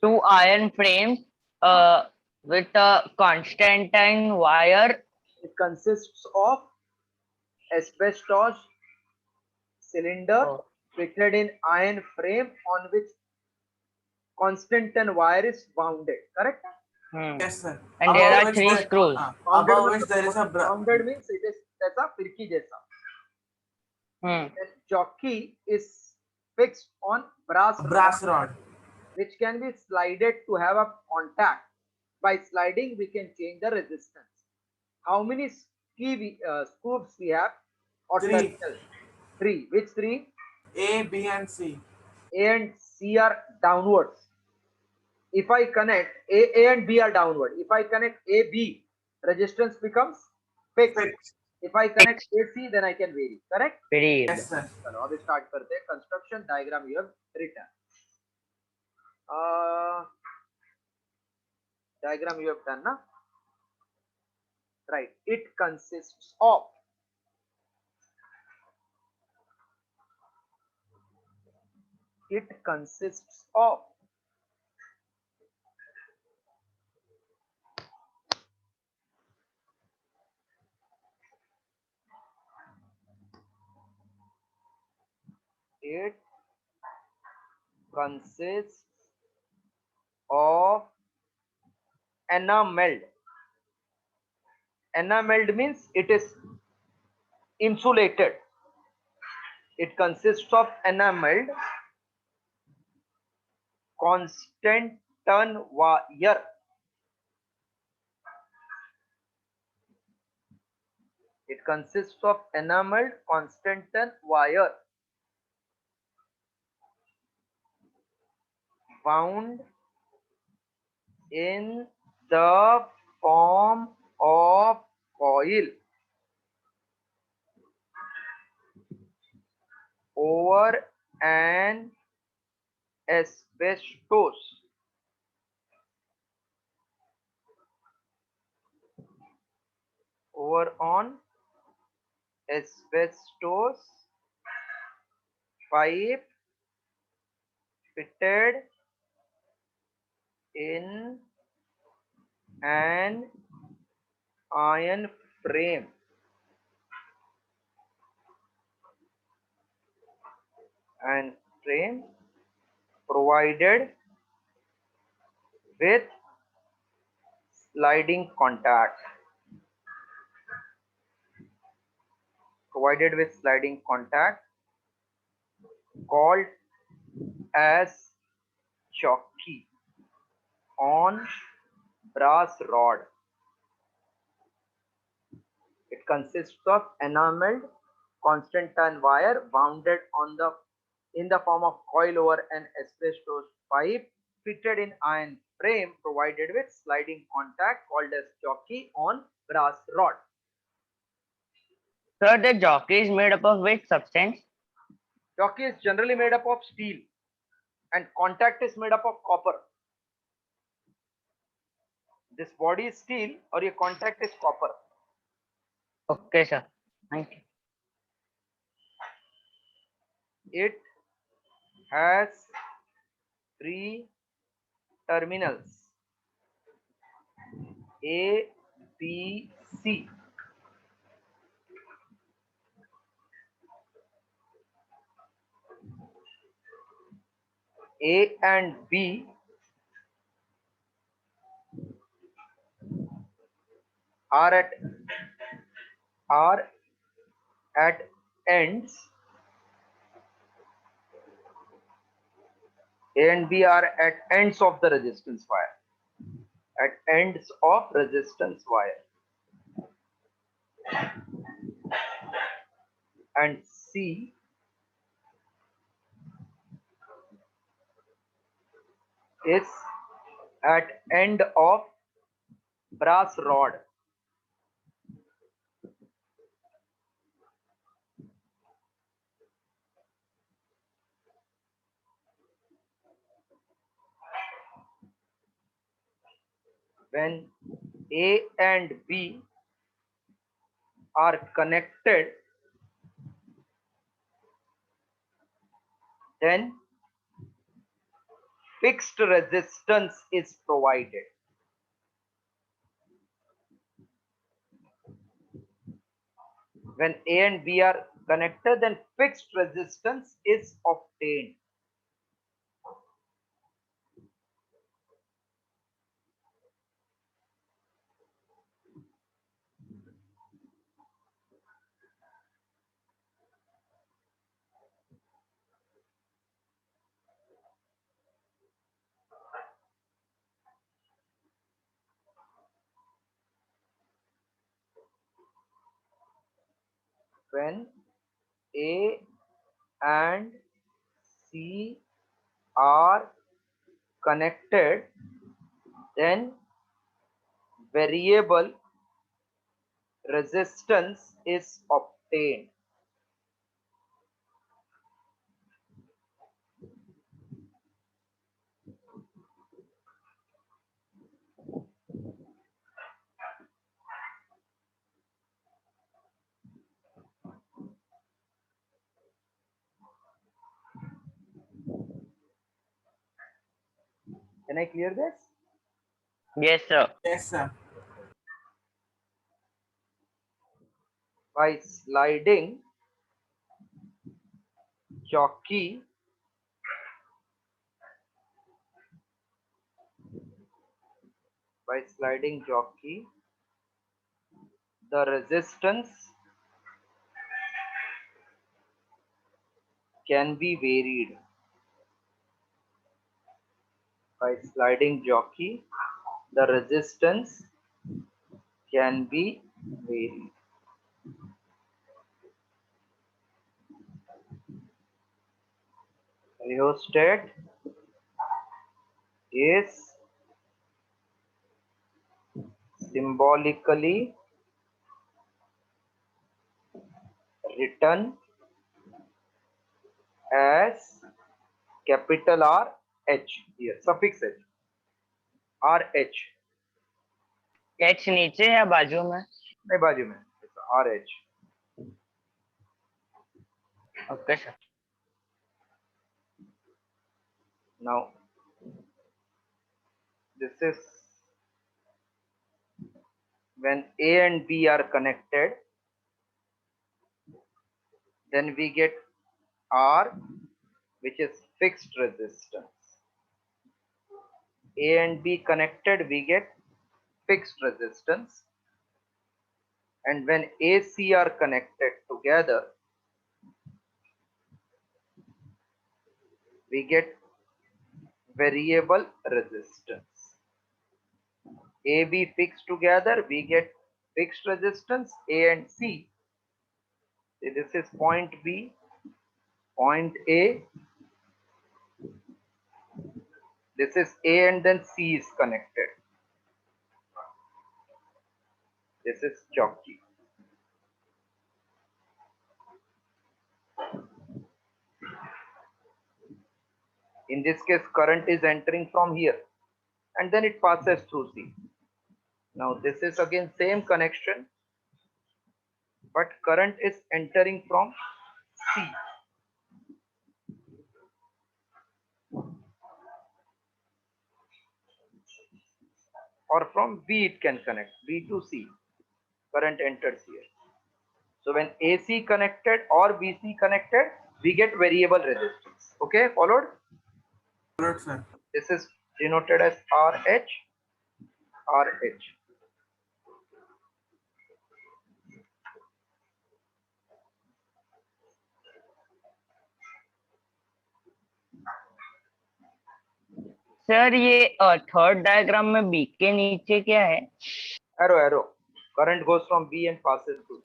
two iron frames with a Constantine wire. It consists of asbestos cylinder Oh. fitted in iron frame on which Constantan wire is wounded. Correct? Hmm. Yes, sir. And there Above are which three the screws. Wounded above which मतलब there is a wounded means it is जैसा फिरकी जैसा. Hmm. Then jockey is fixed on brass brass rod rod. which can be slided to have a contact. By sliding, we can change the resistance. How many scoops we have or Three. terminals? Three. Which three? A, B, and C. A and C are downwards. If I connect A and B are downward. If I connect A, B, resistance becomes fixed. Fixed. If I connect AC, then I can vary. Correct? Varied. Yes, sir. चलो अभी start करते हैं. Construction diagram you have written. Diagram you have done, na? Right. It consists of it consists of enameled. Enameled means it is insulated. It consists of enameled Constantan wire. It consists of enameled Constantan wire wound in the form of coil over an asbestos on asbestos pipe fitted in an iron frame provided with sliding contact called as jockey on brass rod. It consists of enameled Constantan wire wounded in the form of coil over an asbestos pipe fitted in iron frame provided with sliding contact called as jockey on brass rod. Sir, the jockey is made up of which substance? Jockey is generally made up of steel and contact is made up of copper. This body is steel or your contact is copper. Okay, sir. Thank you. It has three terminals A, B, C. A and B are at ends. A and B are at ends of the resistance wire. At ends of resistance wire. And C is at end of brass rod. When A and B are connected, then fixed resistance is provided. When A and B are connected, then fixed resistance is obtained. When A and C are connected, then variable resistance is obtained. Can I clear this? Yes, sir. Yes, sir. By sliding jockey the resistance can be varied. By sliding jockey the resistance can be varied. Rheostat is symbolically written as capital R H here, suffix H, R H. H नीचे या बाजू में? नहीं बाजू में, R H. Okay, sir. Now this is when A and B are connected, then we get R, which is fixed resistance. A and B connected, we get fixed resistance. And when AC are connected together, we get variable resistance. AB fixed together, we get fixed resistance. A and C. See, this is point B, point A. This is A and then C is connected. This is jockey. In this case, current is entering from here and then it passes through C. Now this is again same connection, but current is entering from C. Or from B it can connect, B to C. Current enters here. So when AC connected or BC connected, we get variable resistance. Okay, followed? Followed, sir. This is denoted as RH. RH. Sir ये third diagram में B के नीचे क्या है? Arrow, arrow. Current goes from B and passes to C.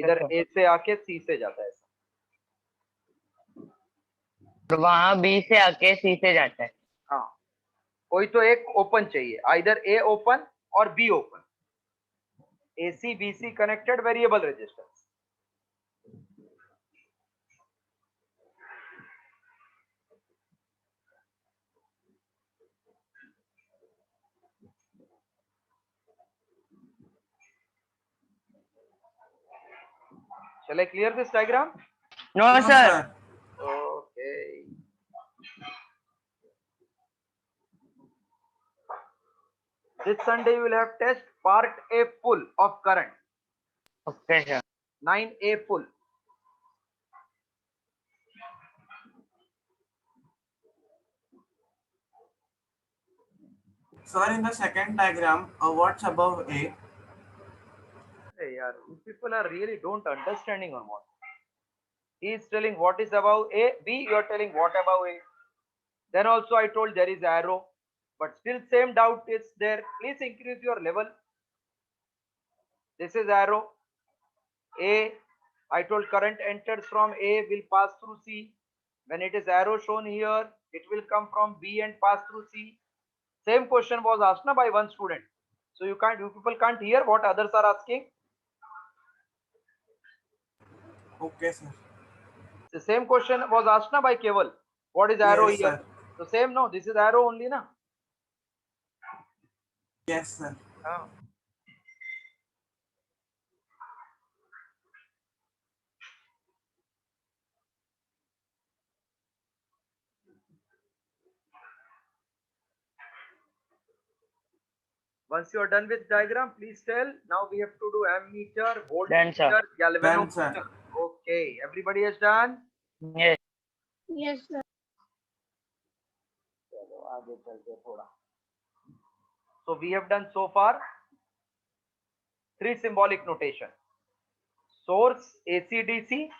इधर A से आके C से जाता है. तो वहां बी से आके सी से जाता है. हाँ, कोई तो एक ओपन चाहिए, आइदर A ओपन और B open. AC BC connected, variable resistance. Shall I clear this diagram? No No, सर. sir. Okay. This Sunday you will have test part A full of current. Okay, sir. 9A full. Sir, in the second diagram, what's above A? Hey, yaar, you people are really don't understanding or what? He is telling what is above A, B, you are telling what above A. Then also I told there is arrow, but still same doubt is there. Please increase your level. This is arrow. A, I told current enters from A will pass through C. When it is arrow shown here, it will come from B and pass through C. Same question was asked na by one student. So you people can't hear what others are asking. Okay, sir. The same question was asked na by Keval. What is arrow Yes, here? sir. So same, no, this is arrow only na. Yes, sir. Ah. Once you are done with diagram, please tell. Now we have to do ammeter, Done, sir. voltmeter, Done, galvanometer. sir. Okay, everybody has done. Yes. Yes, sir. चलो आगे चलते हैं थोड़ा. So we have done so far 3 symbolic notation. Source AC/DC.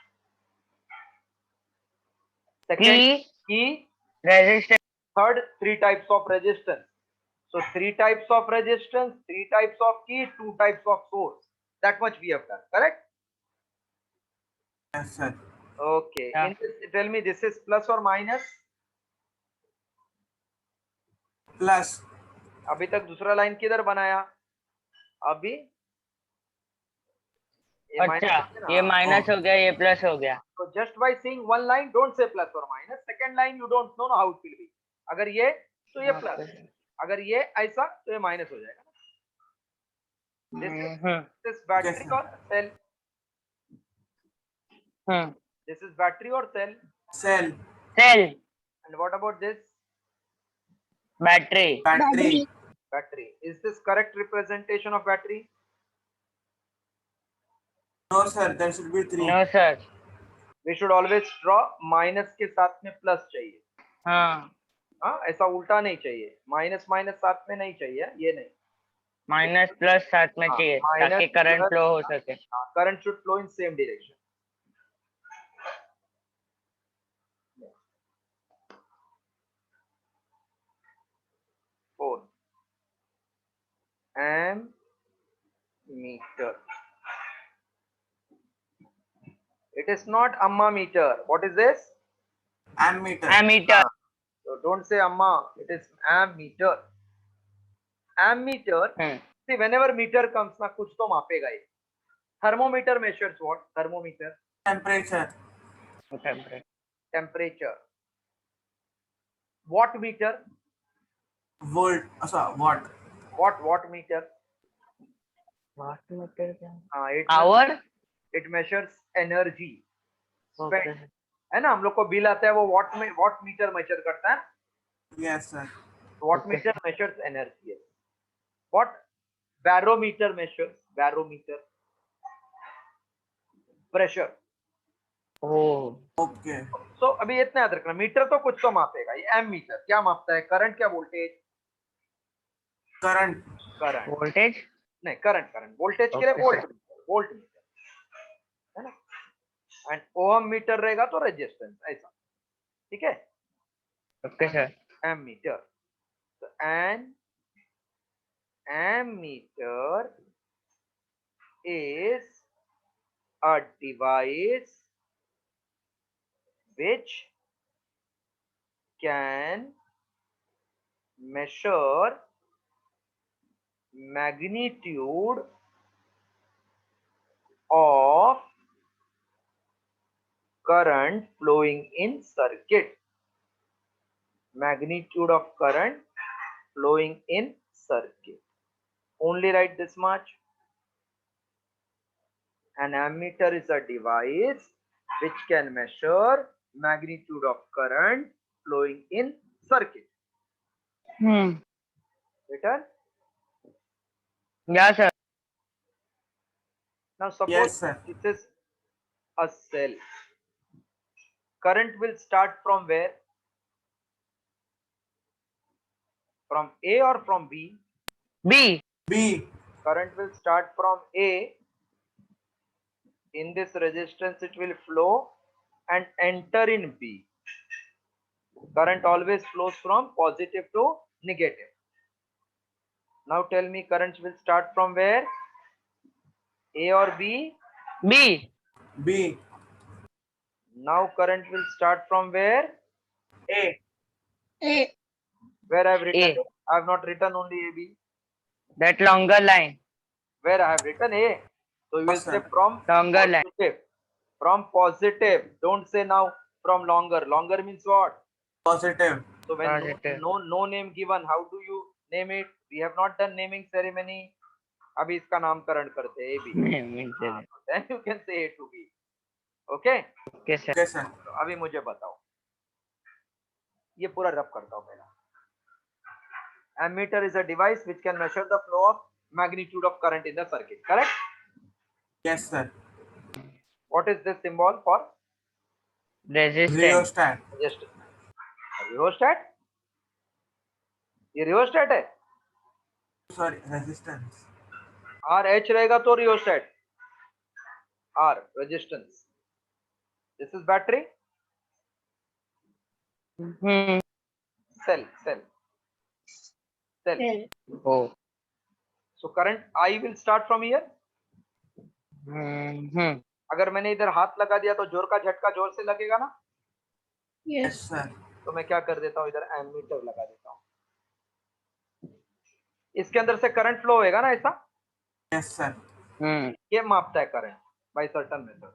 Second Key, key. resistance. Third, 3 types of resistance. So 3 types of resistance, 3 types of key, 2 types of source. That much we have done. Correct? Yes, sir. Okay. Yeah. In this, tell me this is plus or minus. Plus. अभी तक दूसरा line किधर बनाया? अभी ये minus अच्छा, हो गया ना? ये माइनस हो गया, ये प्लस हो गया. So just by seeing one line, don't say plus or minus. Second line, you don't know how it will be. अगर ये तो ये plus. अगर ये ऐसा तो ये minus हो जाएगा. This battery Yes, sir. or cell? This is battery or cell? Cell. Cell, And what about this? battery. Battery. Battery. Is this correct representation of battery? No, sir. There should be 3. No, sir. We should always draw minus के साथ में plus चाहिए. हाँ, हाँ, ऐसा उल्टा नहीं चाहिए. Minus minus साथ में नहीं चाहिए. ये नहीं. माइनस प्लस साथ में हाँ, चाहिए minus ताकि करंट plus, फ्लो हो सके. current should flow in same direction. Four. Ammeter. It is not amma meter. What is this? Ammeter. Ammeter. So don't say amma. It is ammeter. Ammeter. See, whenever meter comes, ना कुछ तो मापेगा ये. Thermometer measures what? Thermometer. Temperature. Temperature. Watt meter. Volt. Watt. Watt meter. Watt meter क्या? It Hour. it measures energy. Okay. Spent. है ना, हम लोग को बिल आता है वो watt meter measure करता है. Yes, sir. Watt meter measures energy. What barometer measures? Barometer. Pressure. Oh. Okay. So अभी इतना याद रखना, मीटर तो कुछ तो मापेगा. ये एमीटर क्या मापता है? करंट क्या वोल्टेज? Current. Current Voltage. नहीं, करंट वोल्टेज के लिए वोल्ट मीटर है ना. एंड ओहम मीटर रहेगा तो रेजिस्टेंस. ऐसा ठीक है. Okay, sir. Ammeter. So an ammeter is a device which can measure magnitude of current flowing in circuit. Magnitude of current flowing in circuit. Only write this much. An ammeter is a device which can measure magnitude of current flowing in circuit. Written? Yeah, sir. Now suppose Yes, sir. this is a cell. Current will start from where? From A or from B? B. B. Current will start from A. In this resistance it will flow and enter in B. Current always flows from positive to negative. Now tell me, current will start from where? A or B? B. B. Now current will start from where? A. A. Where I have written A. A? I have not written only AB. That longer line. Where I have written A. So you will say Sir. from Longer line. positive. From positive. Don't say now from longer. Longer means what? Positive. So when Positive. no name given, how do you name it? We have not done naming ceremony. अभी इसका नामकरण करते हैं AB. Means हाँ, then you can say A to B. Okay? okay, sir. Okay, sir. तो अभी मुझे बताओ. ये पूरा रब करता हूँ पहला. Ammeter is a device which can measure the flow of magnitude of current in the circuit. Correct? Yes, sir. What is this symbol for? Resistance. Rheostat. Just rheostat. ये rheostat है. Sorry, resistance. RH रहेगा तो rheostat. R resistance. This is battery. Hmm. Cell. Oh. So current I will start from here. Hmm. अगर मैंने इधर हाथ लगा दिया तो जोर का झटका जोर से लगेगा ना. Yes, Yes. sir. तो मैं क्या कर देता हूँ, इधर एमीटर लगा देता हूँ. इसके अंदर से करंट फ्लो होएगा ना ऐसा. Yes, sir. Hmm. ये मापता है करंट बाय सर्टेन मेथड.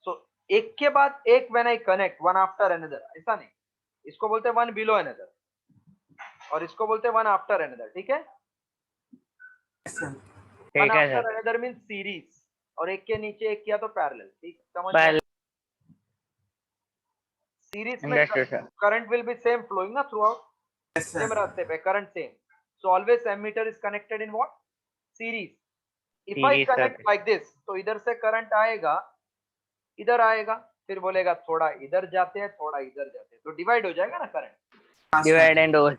सो एक के बाद एक when I connect one after another, ऐसा नहीं. इसको बोलते हैं वन बिलो अनदर और इसको बोलते हैं वन आफ्टर अनदर. ठीक है. Yes, sir. वन ठीक है after sir. Another means series और एक के नीचे एक किया तो पैरेलल. ठीक समझ में. Well, सीरीज में understood, sir. Current will be same flowing ना throughout. Yes, same sir. रास्ते पे current same. So always ammeter is connected in what? Series. If I Series connect circuit. Like this तो इधर से current आएगा, इधर आएगा, फिर बोलेगा थोड़ा इधर जाते हैं थोड़ा इधर जाते हैं, तो डिवाइड हो जाएगा ना करंट. हाँ, sir. Divide and rule.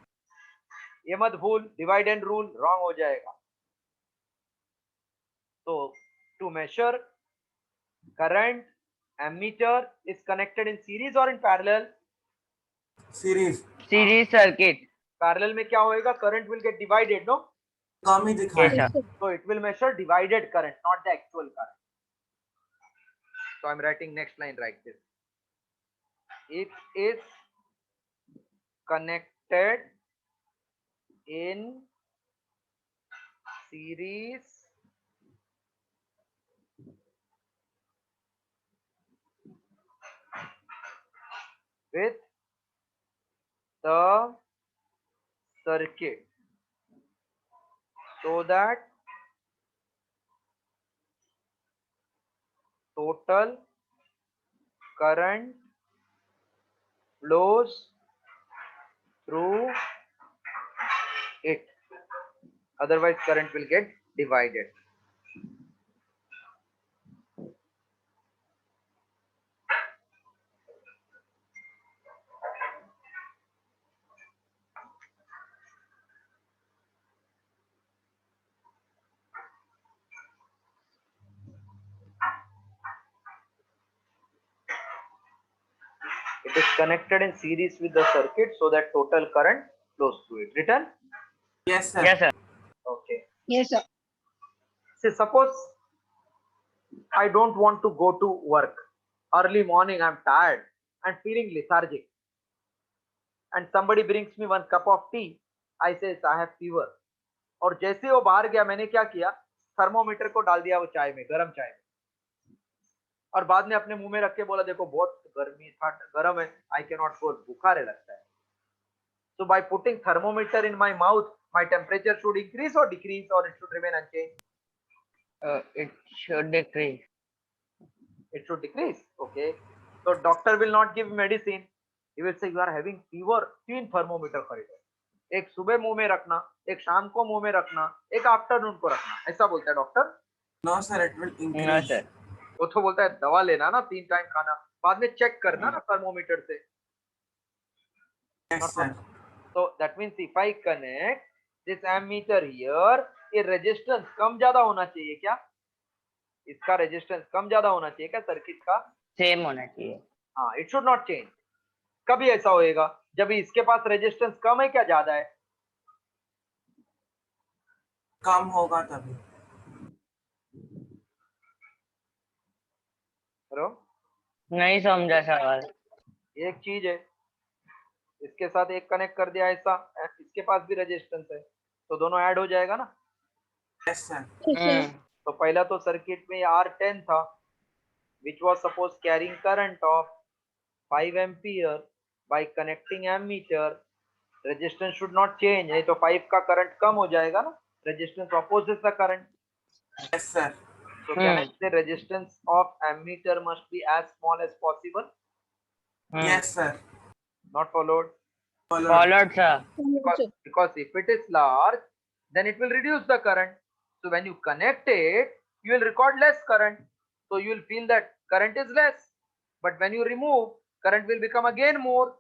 ये मत भूल, डिवाइड एंड रूल रॉन्ग हो जाएगा. तो to measure current, ammeter is connected in series और in parallel. Series. Series circuit. Parallel में क्या होएगा? Current will get divided. No. कम ही दिखाए. Yes, sir. So it will measure divided current, not the actual current. So I'm writing next line like this. It is connected in series with the circuit so that total current flows through it. Otherwise current will get divided. It is connected in series with the circuit so that total current flows through it. Written? Yes, sir. Yes, sir. Okay. Yes, sir. See, suppose I don't want to go to work. Early morning, I'm tired and feeling lethargic. And somebody brings me one cup of tea. I says I have fever. और जैसे ही वो बाहर गया, मैंने क्या किया? Thermometer को डाल दिया वो चाय में, गरम चाय में, और बाद में अपने मुंह में रख के बोला देखो बहुत गर्मी था, गरम है, आई कैन नॉट गो, बुखार है लगता है. So by putting thermometer in my mouth, my temperature should increase or decrease, or it should remain unchanged? It should decrease. It should decrease. Okay. So doctor will not give medicine. He will say you are having fever. 3 thermometer खरीदो. एक सुबह मुंह में रखना, एक शाम को मुंह में रखना, एक आफ्टरनून को रखना, ऐसा बोलता है doctor. No, sir. It will no increase. Sir. वो तो बोलता है दवा लेना ना, 3 टाइम खाना, बाद में चेक करना ना थर्मोमीटर से। Yes, sir. So that means if I connect this ammeter here, ये रेजिस्टेंस कम ज्यादा होना चाहिए क्या? इसका रेजिस्टेंस कम ज्यादा होना चाहिए क्या सर्किट का? सेम होना चाहिए। हाँ, इट शुड नॉट चेंज। कभी ऐसा होएगा जब इसके पास रेजिस्टेंस कम है क्या ज्यादा है? कम होगा तभी। हेलो, नहीं समझा सवाल। एक चीज है, इसके साथ एक कनेक्ट कर दिया ऐसा, इसके पास भी रेजिस्टेंस है, तो दोनों ऐड हो जाएगा ना। Yes, sir. तो पहला तो सर्किट में R10 था, which was suppose carrying current of 5 ampere. By connecting ammeter, resistance should not change, नहीं तो 5 का करंट कम हो जाएगा ना, resistance opposes the current. Yes, sir. So can I say resistance of ammeter must be as small as possible? Yes, sir. Not followed. Followed. Followed sir. Because if it is large, then it will reduce the current. So when you connect it, you will record less current. So you will feel that current is less. But when you remove, current will become again more.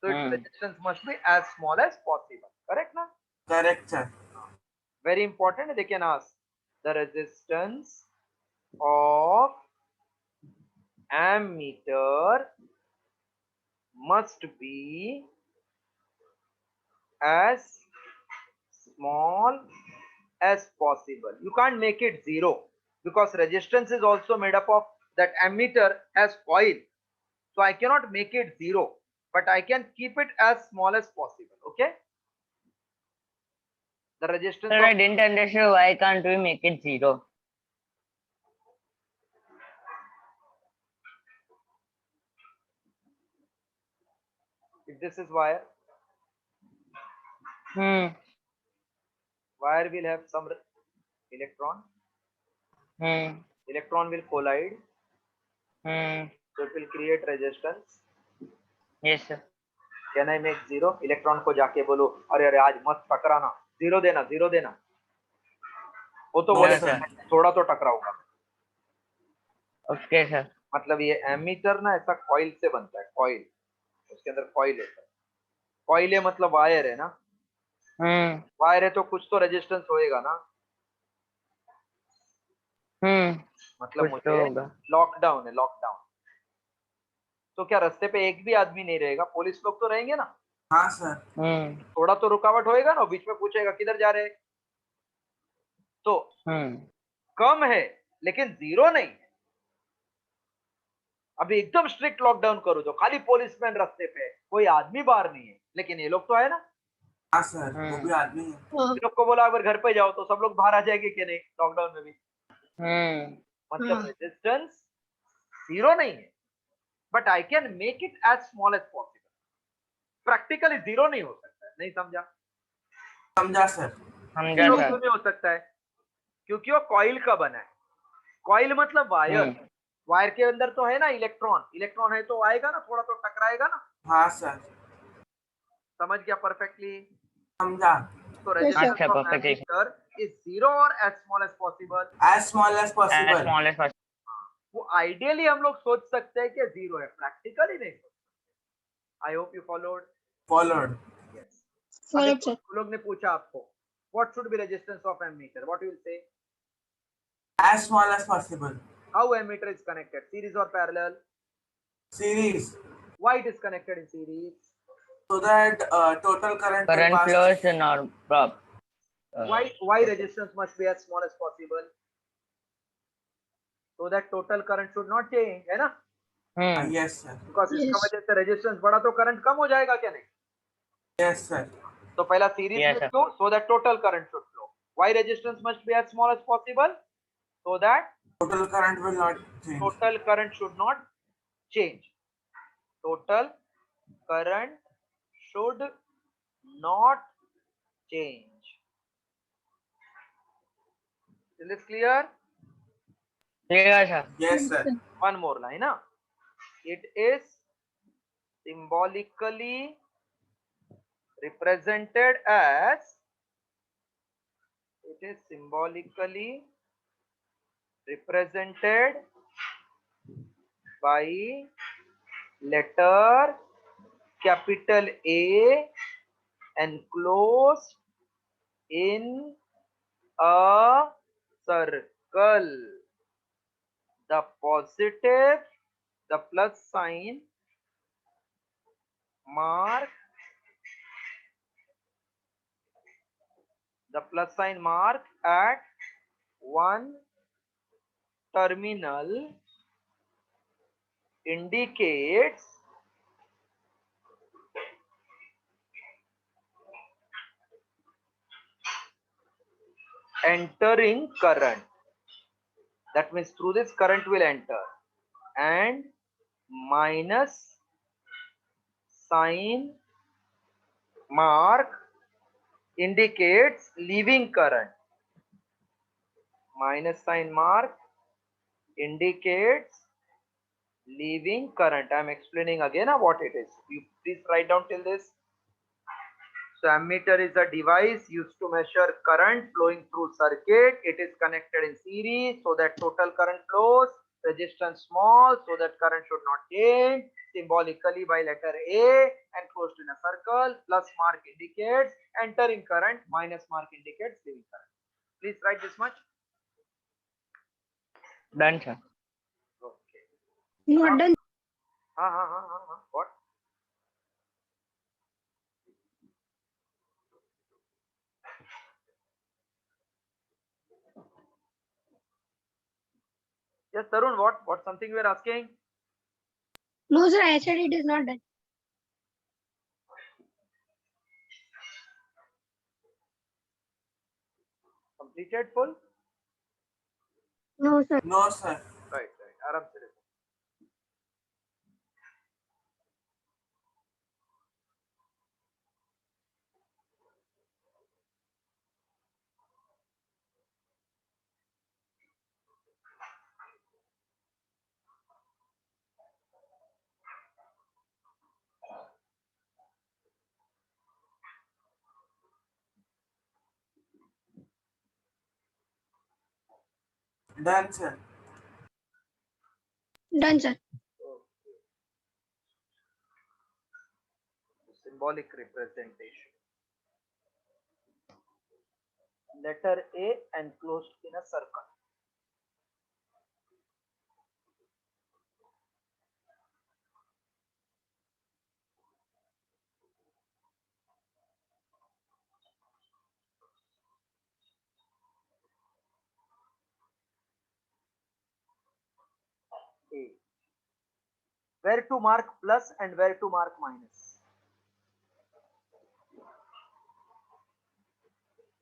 So its resistance must be as small as possible. Correct na? Correct, sir. Very important. They can ask the resistance of ammeter must be as small as possible. You can't make it zero because resistance is also made up of that ammeter has coil. So I cannot make it zero, but I can keep it as small as possible. Okay. The resistance Sir, I of, didn't understand why can't we make it 0? if this is wire, wire will have some electron. Electron will collide. So it will create resistance. Yes, sir. Can I make zero? Electron को जाके बोलो अरे अरे आज मत टकराना, zero देना, zero देना, वो तो No, बोले sir. थोड़ा तो टकराऊंगा। Okay, sir. मतलब ये एमीटर ना ऐसा कॉइल से बनता है, कॉइल, उसके अंदर कॉइल है। कॉइल है मतलब वायर है ना, वायर है तो कुछ तो रेजिस्टेंस होएगा ना। मतलब कुछ तो मुझे होगा। लॉकडाउन है, लॉकडाउन। तो क्या रास्ते पे एक भी आदमी नहीं रहेगा? पुलिस लोग तो रहेंगे ना। हाँ, सर. थोड़ा तो रुकावट होएगा ना, बीच में पूछेगा किधर जा रहे हैं। तो कम है लेकिन जीरो नहीं है। अभी एकदम स्ट्रिक्ट लॉकडाउन करो तो खाली पुलिसमैन रास्ते पे, कोई आदमी बाहर नहीं है, लेकिन ये लोग तो है ना। हाँ, सर. वो भी आदमी है. ये लोग को बोला अगर घर पे जाओ तो सब लोग बाहर आ जाएंगे कि नहीं लॉकडाउन में भी? मतलब रेजिस्टेंस जीरो नहीं है, but I can make it as small as possible. Practically zero नहीं हो सकता है। नहीं समझा? समझा, सर. समझा जीरो सर। क्यों नहीं हो सकता है? क्योंकि वो कॉइल का बना है। कॉइल मतलब वायर। वायर के अंदर तो है ना इलेक्ट्रॉन, इलेक्ट्रॉन है तो आएगा ना, थोड़ा तो टकराएगा ना। हाँ, सर. समझ गया परफेक्टली? समझा. तो रेजिस्टेंस अच्छा, of perfectly. Ammeter is zero और as small as possible. As small as As possible. small as possible. वो आइडियली हम लोग सोच सकते हैं कि जीरो है, प्रैक्टिकली नहीं सोच सकते। I hope you followed. Followed. Yes. अभी कुछ लोग ने पूछा आपको what should be resistance of ammeter, what you will say? As small as possible. How ammeter is connected, series और पैरेलल? Series. Why it is connected in series? So that total current will Current pass. flows in our prop. Why resistance must be as small as possible? So that total current should not change, है ना? Yes, sir. Because इसका वजह से resistance बढ़ा तो current कम हो जाएगा क्या नहीं? Yes, sir. तो पहला सीरीज Yes, में sir. क्यों? So that total current should flow. Why resistance must be as small as possible? So that Total current will not change. total current should not change. Total current should not change. Is this clear? Clear, sir. Yes, sir. One more line, huh? It is symbolically represented as, it is symbolically represented by letter capital A enclosed in a circle. The positive, the plus sign mark, at one terminal indicates entering current. That means through this current will enter, and minus sign mark indicates leaving current. Minus sign mark indicates leaving current. I am explaining again what it is. You please write down till this. So ammeter is a device used to measure current flowing through circuit. It is connected in series so that total current flows. Resistance small so that current should not change. Symbolically by letter A enclosed in a circle. Plus mark indicates entering current. Minus mark indicates leaving current. Please write this much. Done, sir. Okay. Not done. What? Yes, Tarun, what something we are asking? No, sir, I said it is not done. Completed full? No, sir. No, sir. Right. Aram se देखो. Done, sir. Done, sir. Symbolic representation. Letter A enclosed in a circle. A. Where to mark plus and where to mark minus?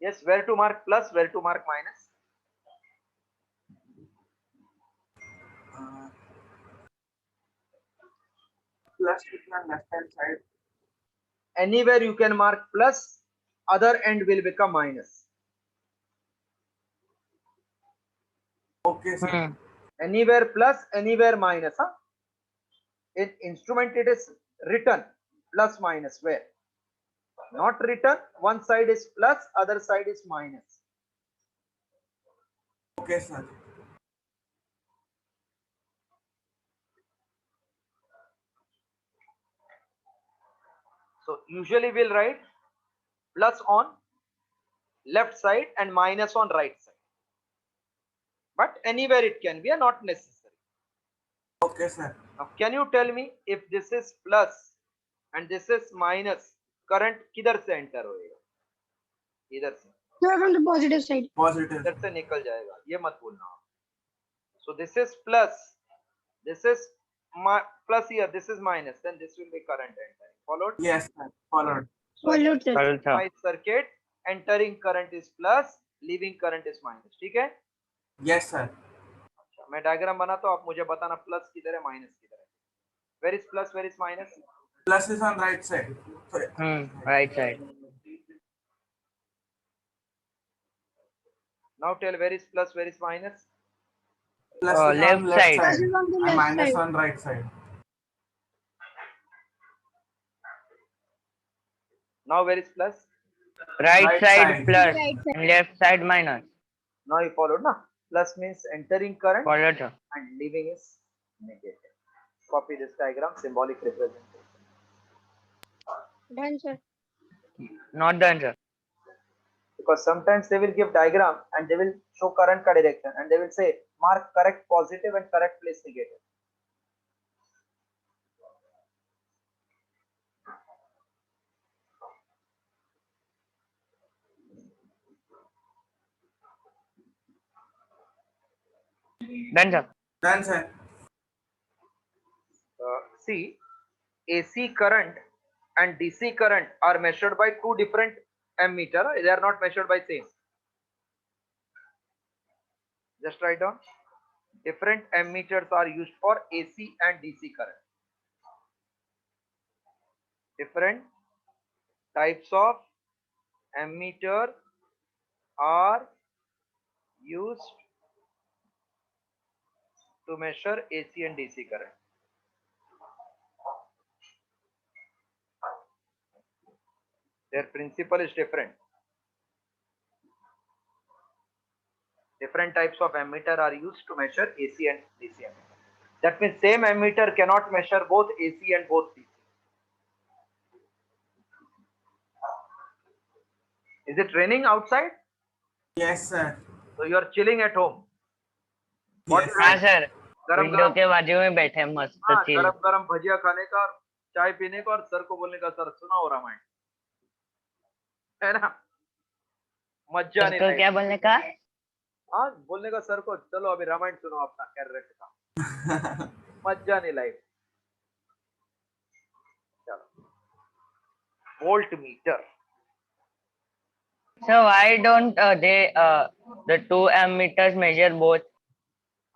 Yes, where to mark plus, where to mark minus? Uh, Plus is on left hand side. Anywhere you can mark plus, other end will become minus. Okay, sir. Anywhere plus, anywhere minus. Huh? In instrument it is written plus minus where? Not written, one side is plus, other side is minus. Okay, sir. So usually we'll write plus on left side and minus on right side. But anywhere it can be, not necessary. Okay, sir. Now can you tell me if this is plus and this is minus, current किधर से enter होएगा? इधर से. Sir, from the positive side. Positive. इधर से निकल जाएगा, ये मत भूलना. So this is plus, this is plus here, this is minus, then this will be current entering. Followed? Yes, sir. Followed. So Followed, sir. Followed, sir. my circuit, entering current is plus, leaving current is minus. ठीक है? Yes, sir. अच्छा, मैं diagram बनाता हूँ, आप मुझे बताना plus किधर है, माइनस किधर है. Where is plus, where is minus? Plus is on right side. Sorry. Right side. Now tell where is plus, where is minus? Plus is Left on left side. Plus side. is on the And left minus side. on right side. Now where is plus? Right Right side side. plus Right side. and left side minus. Now you followed, na? Plus means entering current Followed, sir. and leaving is negative. Copy this diagram, symbolic representation. Done, sir. Not done, sir. Because sometimes they will give diagram and they will show current ka direction and they will say mark correct positive and correct place negative. Done, sir. Done, sir. See, AC current and DC current are measured by two different ammeter. They are not measured by same. Just write down. Different ammeters are used for AC and DC current. Different types of ammeter are used to measure AC and DC current. Their principle is different. Different types of ammeter are used to measure AC and DC ammeter. That means same ammeter cannot measure both AC and both DC. Is it raining outside? Yes, sir. So you are chilling at home. What Yes, is हाँ it? Sir, गरम window गरम के बाजू में बैठे हैं मस्त हाँ चिल. गरम गरम भजिया खाने का और चाय पीने का और सर को बोलने का सर सुनाओ रामायण, है ना? मज्जा नहीं उसको लाइफ. क्या बोलने का? हाँ बोलने का सर को चलो अभी रामायण सुनो अपना कैरेट का, मज्जा नहीं लाइफ. चलो volt meter. So why don't the two ammeters measure both?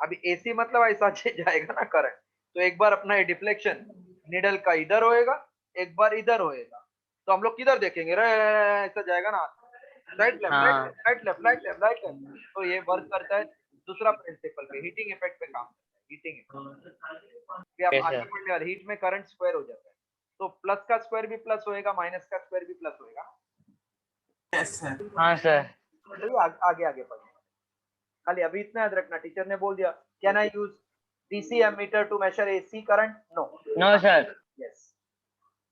अभी एसी मतलब ऐसा जाएगा ना करंट, तो एक बार अपना ये डिफ्लेक्शन निडल का इधर होएगा, एक बार इधर होएगा, तो हम लोग किधर देखेंगे रे, ऐसा जाएगा ना, राइट लेफ्ट हाँ. Right left right left right left. तो ये वर्क करता है दूसरा प्रिंसिपल पे, हीटिंग इफेक्ट पे काम करता है. हीटिंग इफेक्ट आप Yes, आगे sir. पढ़ने वाले, हीट में करंट स्क्वायर हो जाता है, तो प्लस का स्क्वायर भी प्लस होएगा, माइनस का स्क्वायर भी प्लस होएगा. yes, sir. हाँ सर. तो ये आगे आगे पढ़ेंगे. खाली अभी इतना याद रखना, टीचर ने बोल दिया can I use DC ammeter to measure AC current? No. No sir. Yes.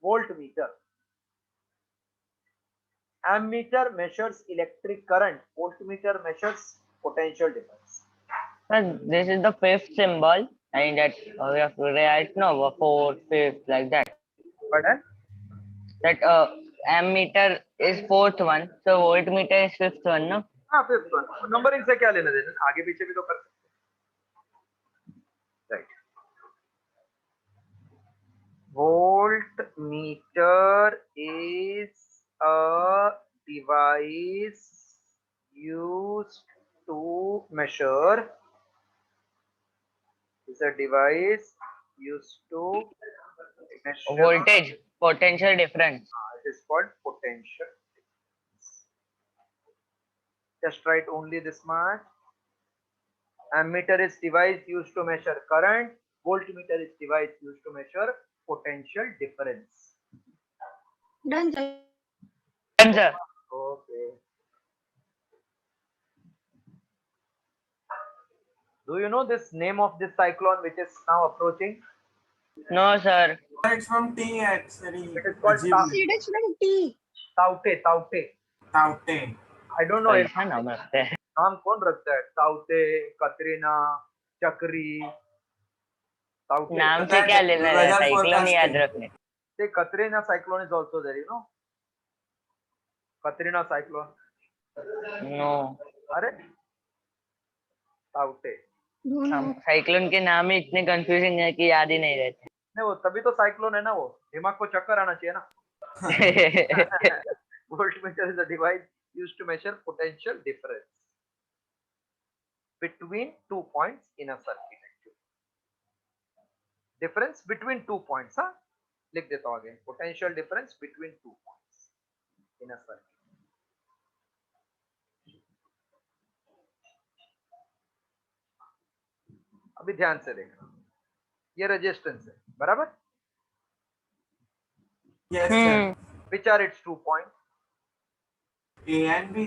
Voltmeter. Ammeter measures electric current. Voltmeter measures potential difference. Sir, this is the fifth symbol, and that we have to write no fourth, fifth like that. Pardon? That ammeter is fourth one, so voltmeter is fifth one, no? हाँ fifth one. Numbering से क्या लेना देना, आगे पीछे भी तो कर सकते. Right. Voltmeter is a device used to measure. Is a device used to measure. Voltage, potential difference. It is called potential. Just write only this much. Ammeter is device used to measure current. Voltmeter is device used to measure potential difference. Done, sir. Done, sir. Okay. Do you know this name of this cyclone which is now approaching? No sir. It's from T actually. It is called Ghibli. It is from T. Taute. Taute. Taute. I don't know if ऐसा नाम रखते हैं. नाम कौन रखता है. ताउते, कतरीना, चक्री. ताउते. नाम से क्या लेना है, Weather साइक्लोन forecasting. याद रखने. The Katrina cyclone is also there, you know. Katrina cyclone. No. अरे ताउते. Don't साइक्लोन के नाम ही इतने कंफ्यूजिंग है कि याद ही नहीं रहते. नहीं वो तभी तो साइक्लोन है ना, वो दिमाग को चक्कर आना चाहिए ना. Voltmeter is a device used to measure potential difference between 2 points in a circuit. Difference between 2 points, हाँ लिख देता हूँ आगे. Potential difference between 2 points in a circuit. अभी ध्यान से देखना, ये रेजिस्टेंस है बराबर. Yes, sir. which are its 2 points? A and B.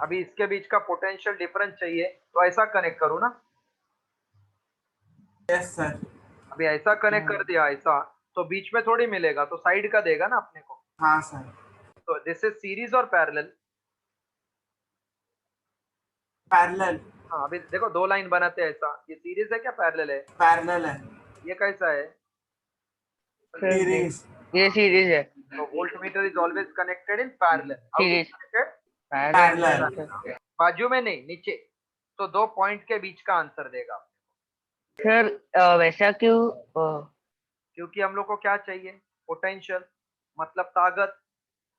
अभी इसके बीच का पोटेंशियल डिफरेंस चाहिए तो ऐसा कनेक्ट करूँ ना, Yes, sir. अभी ऐसा कनेक्ट कर दिया ऐसा, तो बीच में थोड़ी मिलेगा, तो साइड का देगा ना अपने को। हाँ सर। तो दिस इज सीरीज और पैरेलल? पैरेलल। हाँ, अभी देखो 2 लाइन बनाते हैं ऐसा, ये सीरीज है क्या पैरेलल है? पैरेलल है। ये कैसा है? सीरीज। ये सीरीज है। तो voltmeter is always connected in parallel. Series. Connected parallel. बाजू में नहीं, नीचे। तो 2 पॉइंट के बीच का आंसर देगा, सर वैसा क्यों? क्योंकि हम लोग को क्या चाहिए? पोटेंशियल, मतलब ताकत।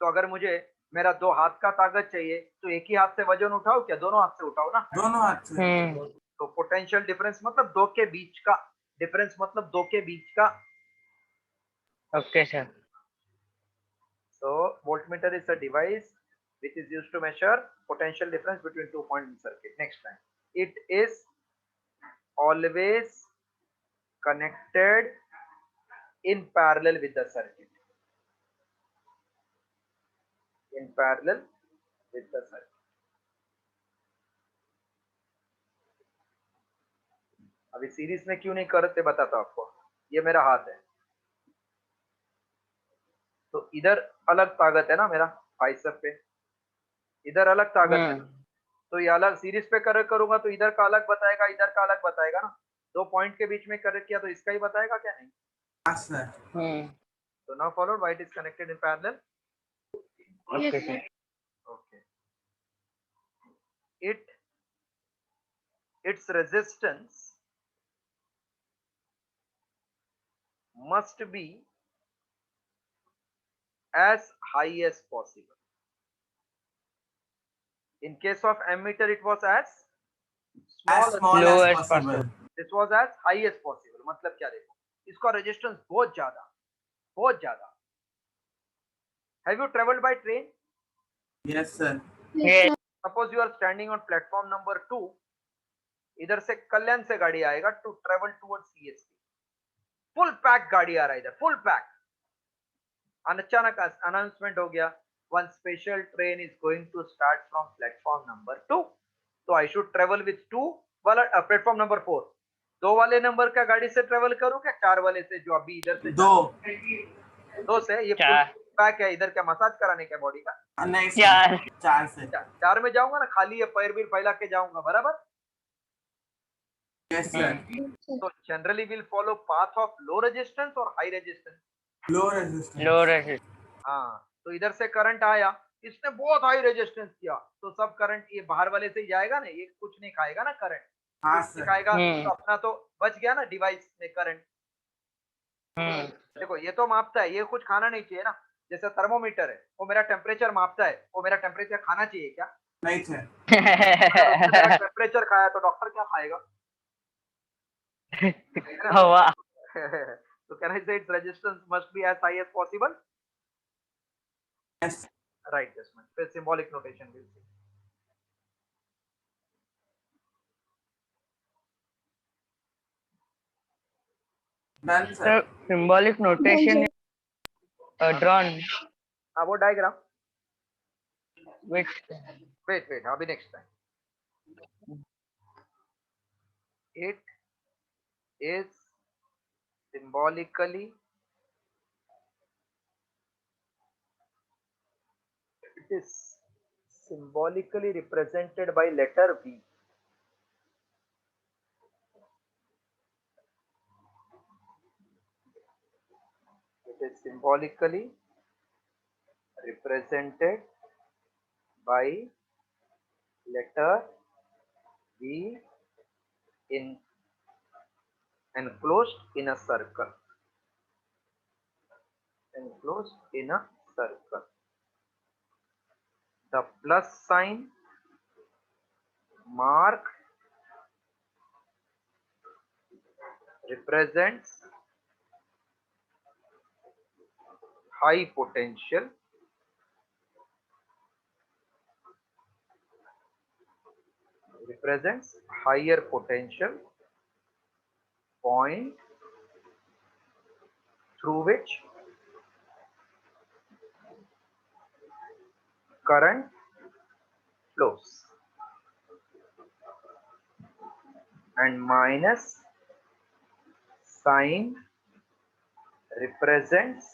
तो अगर मुझे मेरा 2 हाथ का ताकत चाहिए तो एक ही हाथ से वजन उठाओ क्या? दोनों हाथ से उठाओ ना। दोनों हाथ से। तो पोटेंशियल डिफरेंस मतलब 2 के बीच का डिफरेंस, मतलब 2 के बीच का। Okay sir. So voltmeter is a device which is used to measure potential difference between 2 points in circuit. Next line. It is always connected in parallel with the circuit. In parallel with the circuit. अभी series में क्यों नहीं करते बताता हूं आपको। ये मेरा हाथ है, तो इधर अलग ताकत है ना मेरा बाइसेप पे, इधर अलग ताकत है। तो ये अलग सीरीज पे करूंगा तो इधर का अलग बताएगा, इधर का अलग बताएगा ना। 2 पॉइंट के बीच में कनेक्ट किया तो इसका ही बताएगा क्या? नहीं। हाँ sir. So now followed why it is connected in parallel. Okay sir. Okay. Its resistance must be as high as possible. In case of ammeter, it was as As small Low as as possible. possible. This was as high as possible. मतलब क्या देखो, इसका resistance बहुत ज्यादा, बहुत ज्यादा। Have you traveled by train? Yes sir. Yes. Suppose you are standing on platform number 2. इधर से कल्याण से गाड़ी आएगा to travel towards CST. Full pack गाड़ी आ रहा है इधर, फुल पैक। अचानक अनाउंसमेंट हो गया, one special train is going to start from platform number 2। तो आई शुड ट्रेवल विथ 2 वाला प्लेटफॉर्म नंबर 4। 2 वाले नंबर का गाड़ी से ट्रेवल करूं क्या 4 वाले से जो अभी इधर से? 2 से। ये फुल पैक है, इधर क्या मसाज कराने का बॉडी का? नहीं चार। 4 से। 4 में जाऊंगा ना, खाली ये पैर भी फैला के जाऊंगा, बराबर? Yes sir. तो generally will follow path of low resistance और high resistance. Low resistance. Low resistance. हाँ, तो इधर से करंट आया, इसने बहुत हाई रेजिस्टेंस किया, तो सब करंट ये बाहर वाले से ही जाएगा ना, ये कुछ नहीं खाएगा ना करंट। हाँ कुछ सर। नहीं खाएगा तो अपना तो बच गया ना डिवाइस में करंट। देखो ये तो मापता है, ये कुछ खाना नहीं चाहिए ना। जैसे थर्मोमीटर है, वो मेरा टेम्परेचर मापता है, वो मेरा टेम्परेचर खाना चाहिए क्या? नहीं सर। मेरा टेम्परेचर खाया तो डॉक्टर क्या खाएगा? हवा। So can I say its resistance must be as high as possible? Yes. Right, this much. The symbolic notation will see. Done sir. Sir symbolic notation drawn वो diagram. with Wait. I'll be next time. It is symbolically represented by letter V. It is symbolically represented by letter V in enclosed in a circle. Enclosed in a circle. The plus sign mark represents high potential. Represents higher potential point through which current flows, and minus sign represents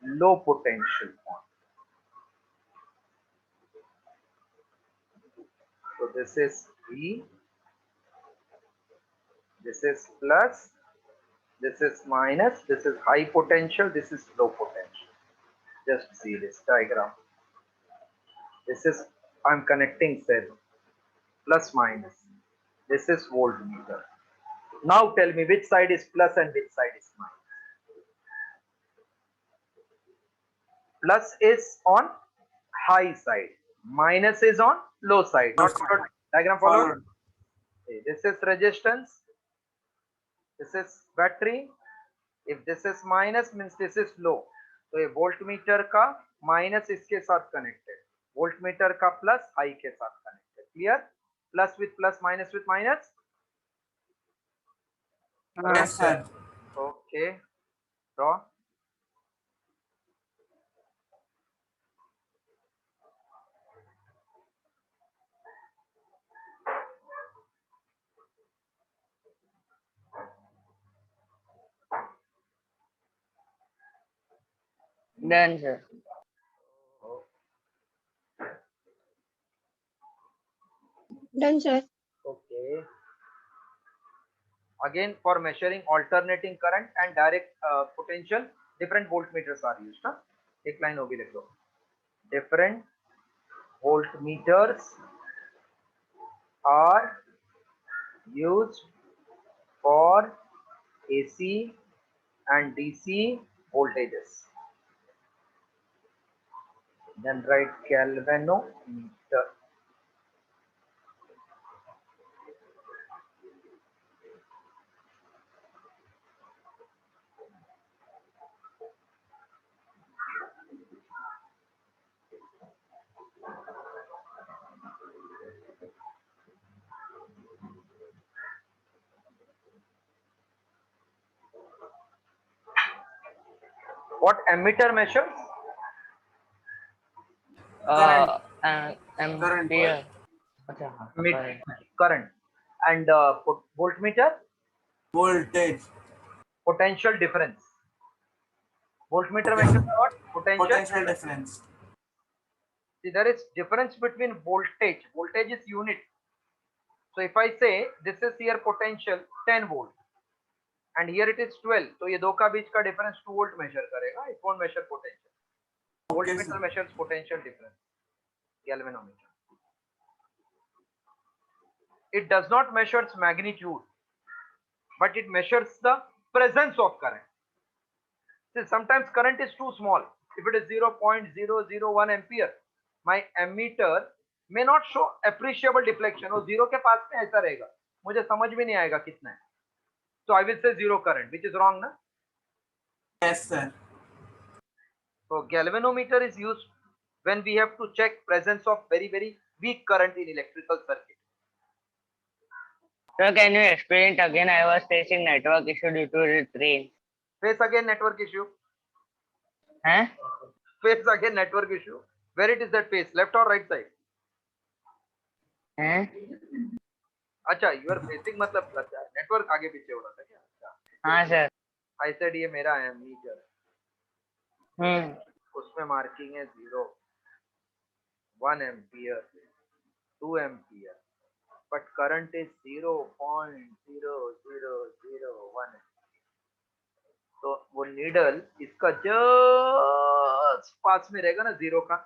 low potential point. So this is V, this is plus, this is minus, this is high potential, this is low potential. Just see this diagram. This is, I'm connecting cell, plus minus. This is voltmeter. Now tell me which side is plus and which side is minus. Plus is on high side, minus is on low side. Not followed. Diagram followed? Followed. Okay, this is resistance, this is battery. If this is minus means this is low. तो ये voltmeter का minus इसके साथ connected, voltmeter का plus high के साथ connected. Clear? Plus with plus, minus with minus. Yes, sir. Okay. Draw. Done, sir. Done, sir. Okay. Again, for measuring alternating current and direct potential, different voltmeters are used. Huh? एक line होगी लिख लो. Different voltmeters are used for AC and DC voltages. Then write galvanometer. What ammeter measures? Ampere. अच्छा, हाँ, current. Current. And voltmeter? Voltage. Potential difference. Voltmeter measures what? Potential difference. See, there is difference between voltage. Voltage is unit. So if I say this is here potential 10 volt and here it is 12, तो ये दो का बीच का difference 2 volt measure करेगा. It won't measure potential. Voltmeter measures potential difference. Galvanometer. It does not measure magnitude, but it measures the presence of current. See, sometimes current is too small. If it is 0.001 ampere, my ammeter may not show appreciable deflection. वो zero के पास में ऐसा रहेगा, मुझे समझ भी नहीं आएगा कितना है. So I will say zero current, which is wrong, na? Yes, sir. So galvanometer is used when we have to check presence of very weak current in electrical circuit. So can you explain it again? I was facing network issue due to the train. Face again network issue. Huh? Face again network issue. Where it is that face? Left or right side? Huh? अच्छा, you are facing मतलब network आगे पीछे हो रहा था क्या? अच्छा. हाँ sir. I said ये मेरा ammeter. उसमें मार्किंग है 0, 1 ampere, 2 ampere, but current is 0.0001. तो वो नीडल इसका जस्ट पास में रहेगा ना जीरो का.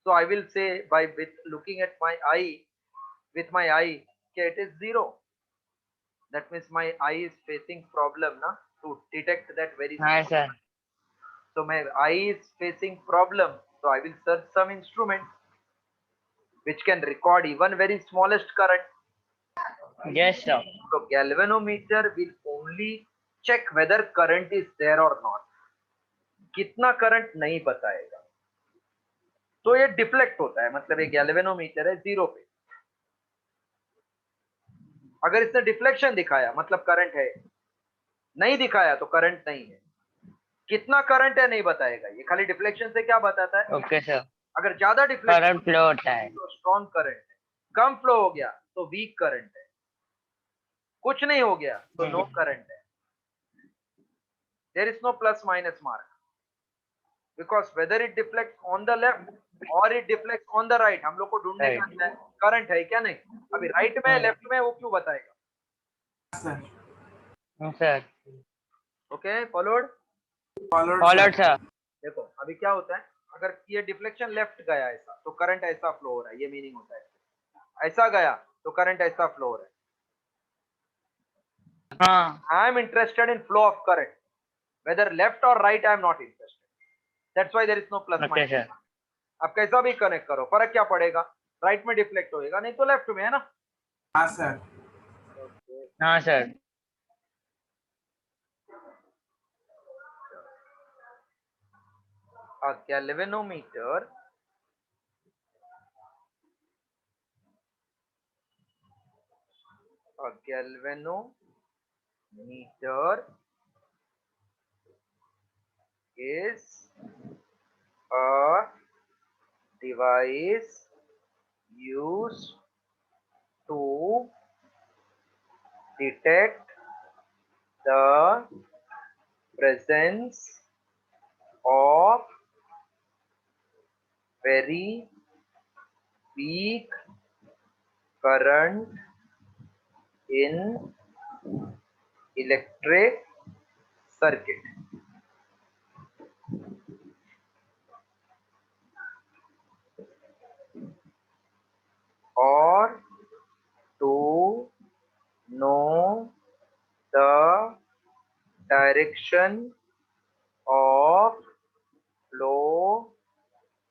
So I will say by with looking at my eye, with my eye, okay, it is 0. That means my eye is facing problem na to detect that very. हाँ sir. So my eye is facing problem. So I will search some instrument which can record even very smallest current. Yes sir. So galvanometer will only check whether current is there or not. कितना current नहीं बताएगा. तो ये deflect होता है, मतलब ये galvanometer है 0 पे. अगर इसने डिफ्लेक्शन दिखाया मतलब करंट है, नहीं दिखाया तो करंट नहीं है. कितना करंट है नहीं बताएगा, ये खाली डिफ्लेक्शन से क्या बताता है, ओके सर, अगर ज्यादा डिफ्लेक्शन करंट फ्लो होता है। तो स्ट्रॉन्ग करंट है, कम फ्लो हो गया तो वीक करंट है, कुछ नहीं हो गया तो नो करंट है। There is no plus minus mark, because whether it deflect on the left और it deflect on the right, हम लोग को ढूंढने का Right. है करंट है क्या नहीं। अभी राइट में लेफ्ट में वो क्यों बताएगा। Sir. Sir, okay followed. Followed, followed sir. Sir. देखो अभी क्या होता है, अगर ये डिफ्लेक्शन लेफ्ट गया ऐसा तो करंट ऐसा फ्लो हो रहा है, ये मीनिंग होता है। ऐसा गया तो करंट ऐसा फ्लो हो रहा हाँ, है। I am interested in flow of current, whether left और right I am not interested, that's why there is no plus okay minus. Sir. आप कैसा भी कनेक्ट करो फर्क क्या पड़ेगा, राइट में डिफ्लेक्ट होएगा नहीं तो लेफ्ट में, है ना। हाँ sir. हाँ sir. A galvanometer is a device used to detect the presence of very weak current in electric circuit, or to know the direction of flow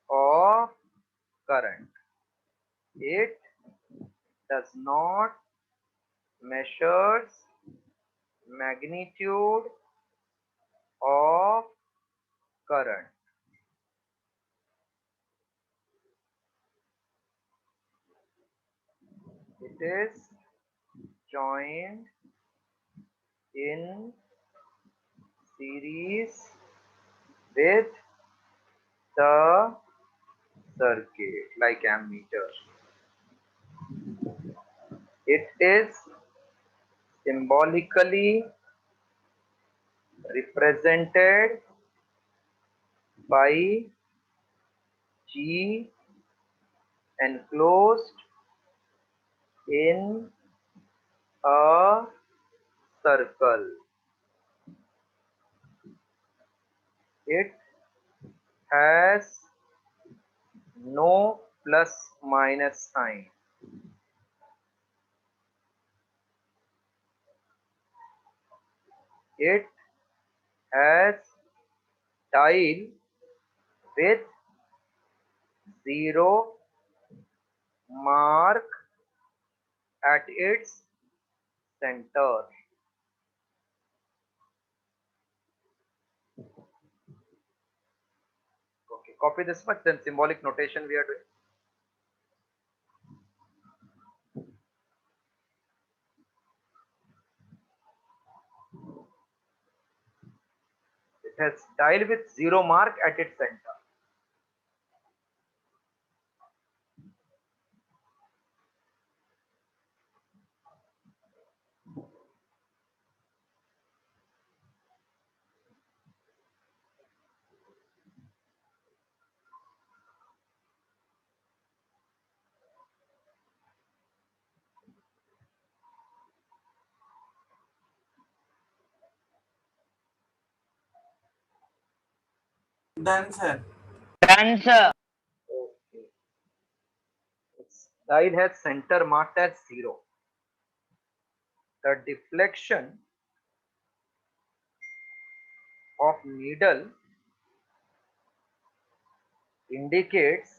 of current. It does not measures magnitude of current. It is joined in series with the circuit like ammeter. It is symbolically represented by G enclosed in a circle. It has no plus minus sign. It has dial with zero mark at its center. Okay, copy this much, then symbolic notation we are doing. It has dial with zero mark at its center. Done, sir. Done sir. Okay. Its dial has center marked as zero. The deflection of needle indicates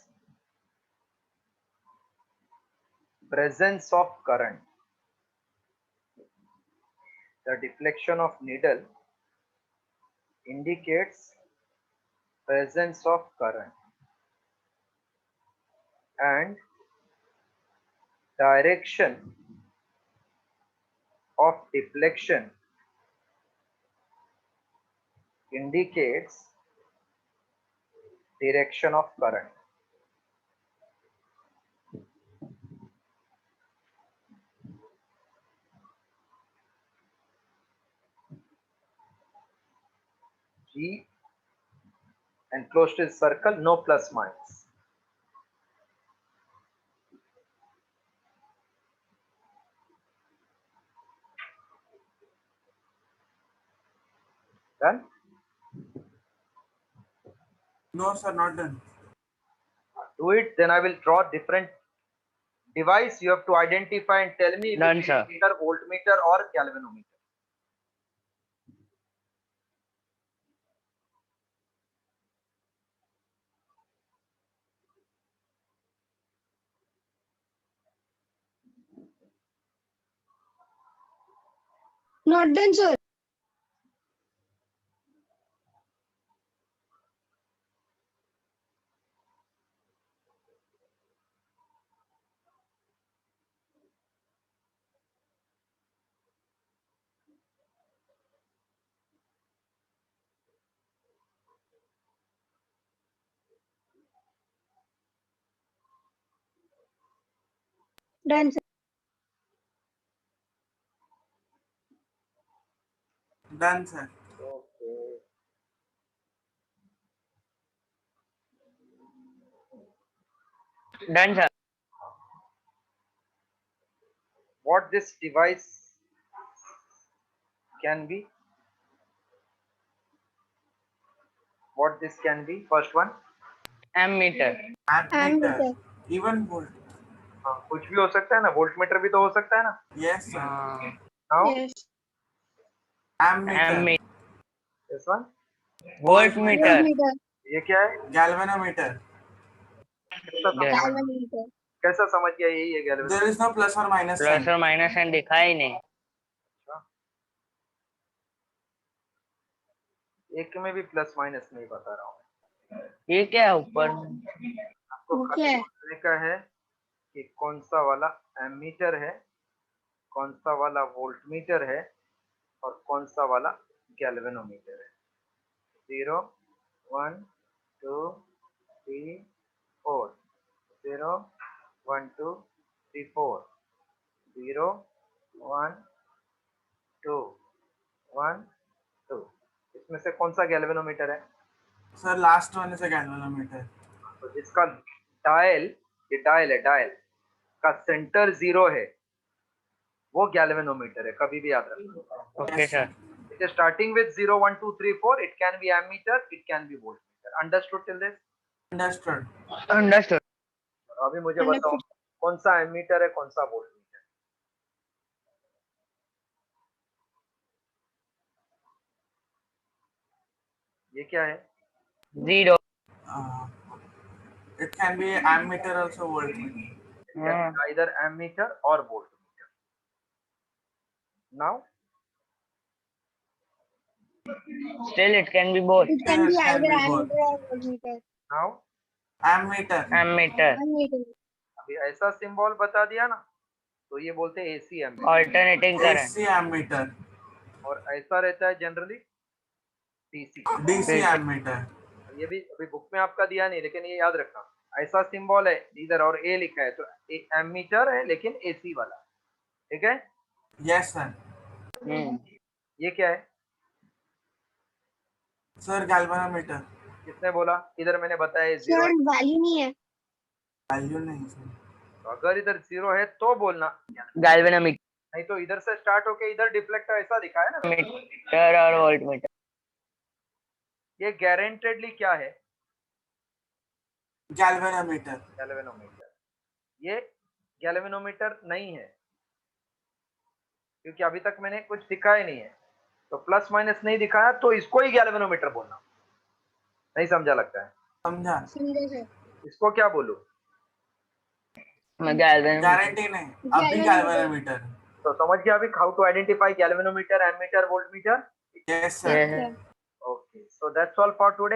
presence of current. The deflection of needle indicates presence of current, and direction of deflection indicates direction of current. G enclosed is circle, no plus minus. Done? No, sir, not done. Do it, then I will draw different device. You have to identify and tell me if Done, it's sir. meter, voltmeter or galvanometer. Not done, sir. Done, sir. Done, sir. Okay. Done, sir. What this device can be? What this can be? First one. Ammeter. Ammeter. Ammeter. Even volt. हाँ, कुछ भी हो सकता है ना, voltmeter भी तो हो सकता है ना. Yes, sir. Now Yes. Ammeter. Ammeter. this one. Voltmeter. Voltmeter. ये क्या है? Galvanometer. कैसा समझ Gal- Galvanometer. कैसा समझ गया? यही है galvanometer. There is no plus or minus plus sign. और माइनस साइन दिखा ही नहीं. एक में भी प्लस माइनस नहीं बता रहा हूँ. ये क्या है ऊपर? आपको वो खाली क्या है? बताने का है कि कौन सा वाला एमीटर है, कौन सा वाला वोल्टमीटर है और कौन सा वाला गैल्वेनोमीटर है. 0 1 2 3 4 0 1 2 3 4 0 1 2 1 2. इसमें से कौन सा गैल्वेनोमीटर है? Sir, last one is a galvanometer. तो जिसका डायल, ये डायल है, डायल का सेंटर 0 है, वो गैल्वेनोमीटर है. कभी भी याद रखना. Okay sir. It is starting with 0 1 2 3 4. It can be ammeter, it can be voltmeter. Understood till this? Understood. Understood. अभी मुझे बताओ कौन सा एमीटर है, कौन सा वोल्टमीटर. ये क्या है? Zero. It can be ammeter also voltmeter. It can be either ammeter or voltmeter. Now still it can be both. It can be It can either be both. ammeter or voltmeter. now Ammeter. Ammeter. Ammeter. अभी ऐसा symbol बता दिया ना, तो ये बोलते हैं AC ammeter. Alternating current. AC ammeter. और ऐसा रहता है जनरली डीसी. DC ammeter. ये भी अभी बुक में आपका दिया नहीं, लेकिन ये याद रखना. ऐसा सिंबल है इधर और ए लिखा है, तो एमीटर है लेकिन एसी वाला. ठीक है? Yes, sir. ये क्या है? Sir, galvanometer. किसने बोला? इधर मैंने बताया Sir, 0 है. value नहीं है. Value नहीं sir. तो अगर इधर 0 है तो बोलना, गैल्वेनोमीटर नहीं तो इधर से स्टार्ट होके इधर डिफ्लेक्टर ऐसा दिखा है ना. और वोल्टमीटर. ये गारंटेडली क्या है? Galvanometer. गैल्वेनोमीटर. ये गैल्वेनोमीटर नहीं है, क्योंकि अभी तक मैंने कुछ दिखाया नहीं है. तो प्लस माइनस नहीं दिखाया तो इसको ही गैल्वेनोमीटर बोलना. नहीं समझा लगता है? समझा. समझे sir. इसको क्या बोलूं? गैल्वेनोमीटर. Guarantee नहीं. अभी galvanometer. तो समझ गया अभी how to identify galvanometer, ammeter, voltmeter. Yes, sir. Sir. Okay, so that's all for today.